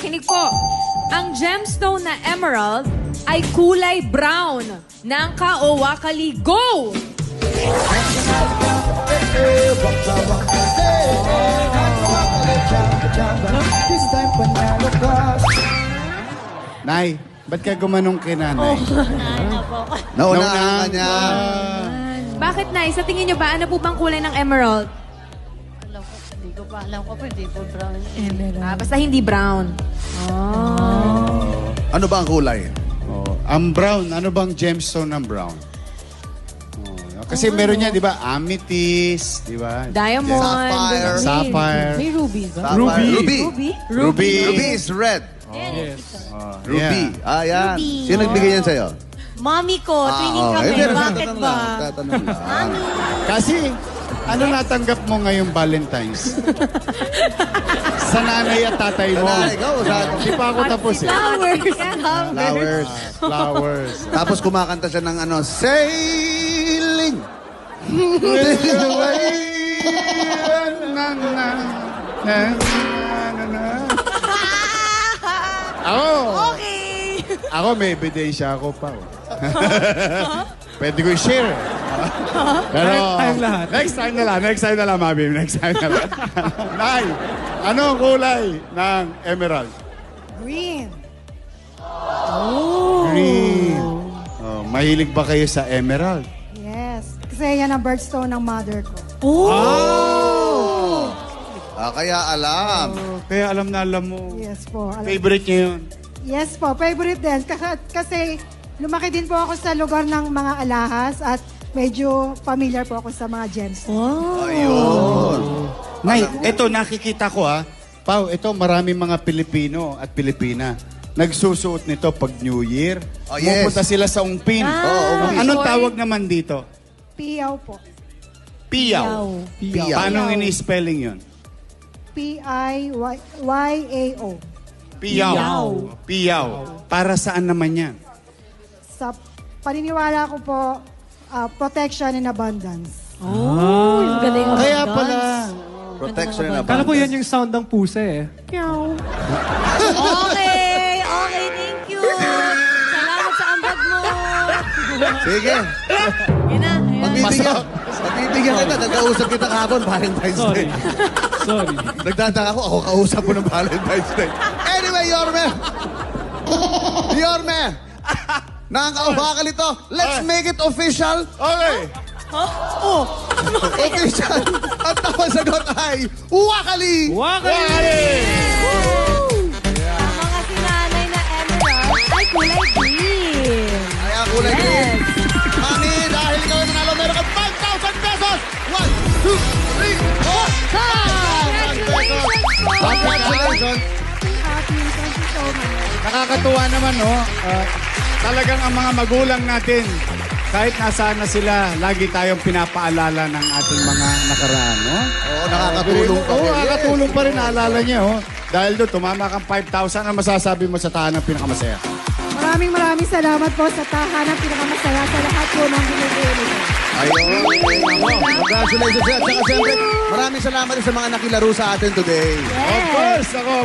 Makinig po. Ang gemstone na emerald ay kulay brown ng Kaowakali. Go! Nay, ba't ka gumanong kay nanay? Naunahan ka niya. Bakit, Nay? Sa tingin nyo ba, ano po bang kulay ng emerald? Hindi ko pa alam ko po, hindi po brown. Basta hindi brown. Ano ba ang kulay? Oh, ang brown, ano bang gemstone ng brown? Oh, kasi meron niya, di ba? Amethyst, di ba? Diamond. Sapphire. Sapphire. May ruby ba? Ruby. Ruby? Ruby. Ruby is red. Oh, Ruby. yeah. Ah, yan. Ruby. Sino nagbigay yan sa'yo? Mommy ko, twinning kami. pero Bakit tatanong ba? lang, tatanong lang. Kasi, ano natanggap mo ngayong Valentine's? Sa nanay at tatay mo. Nanay, ikaw, Hindi pa ako tapos eh. Flowers. Flowers. Tapos kumakanta siya ng ano, sailing. Ako may ebidensya ako pa. Pwede ko i-share. Pero, next time na lang, Mabim. Next time na lang. Nay, ano ang kulay ng emerald? Green. Green. Oh, mahilig ba kayo sa emerald? Yes. Kasi yan ang birthstone ng mother ko. Kaya alam. Oh, kaya alam na alam mo. Yes po. Favorite niya yun. Yes po. Favorite din. Kasi lumaki din po ako sa lugar ng mga alahas at medyo familiar po ako sa mga gems. Ayun. Nay, eto nakikita ko Pao, ito maraming mga Pilipino at Pilipina. Nagsusuot nito pag New Year. Oh, yes. Pupunta sila sa Ungpin. Anong tawag naman dito? Piyaw po. Piyaw. Piyaw. Paano ini-spelling yun? P-I-Y-A-O. Piyaw. Piyaw. Para saan naman yan? Sa paniniwala ko po, protection and abundance. Yung galing ang Kaya dance. pala. Protection and Kala ko abundance. yan yung sound ng pusa eh. Okay, thank you. Salamat sa ambag mo. Sige. Yan na, ayan. Pagbibigyan kita. Nagkausap kita kahapon, Valentine's Day. Sorry. Nagtataka ako kausap mo ng Valentine's Day. Anyway, Yorme! Yorme! Nakakaubakan ito. Let's make it official. Okay. Official. Ang tama sagot ay Wakali! Wakali! Ang mga sinanay na emerald ay kulay green. Kaya kulay green. Mami, dahil ikaw ay nanalo, meron kang 5,000 pesos! 1, 2, 3, 4! 5,000 pesos! Congratulations! Happy. Thank you so much. Nakakatuwa naman, no? Talagang ang mga magulang natin, kahit nasaan na sila, lagi tayong pinapaalala ng ating mga nakaraan, no? Oo, nakakatulong pa Oo, rin. nakakatulong pa rin, naalala niya, oh. Dahil doon, tumama kang 5,000, ang masasabi mo sa tahanang pinakamasaya? Maraming salamat po sa tahanan pinakamasaya sa lahat po ng binibigay nito. Ayun. Congratulations. At saka siyempre, maraming salamat din sa mga nakilaro sa atin today. Of course, ako.